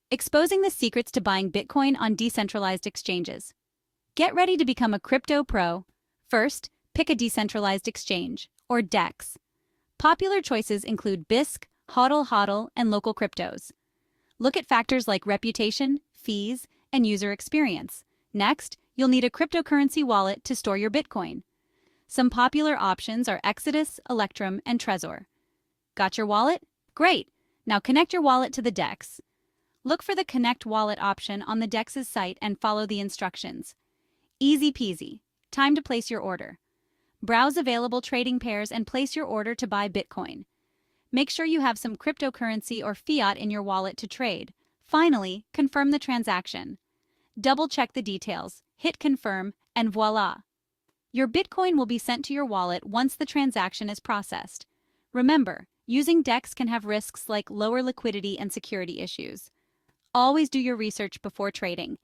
Exposing the secrets to buying Bitcoin on decentralized exchanges. Get ready to become a crypto pro. First, pick a decentralized exchange, or DEX. Popular choices include BISC, HODL, and local cryptos. Look at factors like reputation, fees, and user experience. Next, you'll need a cryptocurrency wallet to store your Bitcoin. Some popular options are Exodus, Electrum, and Trezor. Got your wallet? Great! Now connect your wallet to the DEX. Look for the Connect Wallet option on the DEX's site and follow the instructions. Easy peasy. Time to place your order. Browse available trading pairs and place your order to buy Bitcoin. Make sure you have some cryptocurrency or fiat in your wallet to trade. Finally, confirm the transaction. Double-check the details, hit confirm, and voila! Your Bitcoin will be sent to your wallet once the transaction is processed. Remember, using DEX can have risks like lower liquidity and security issues. Always do your research before trading.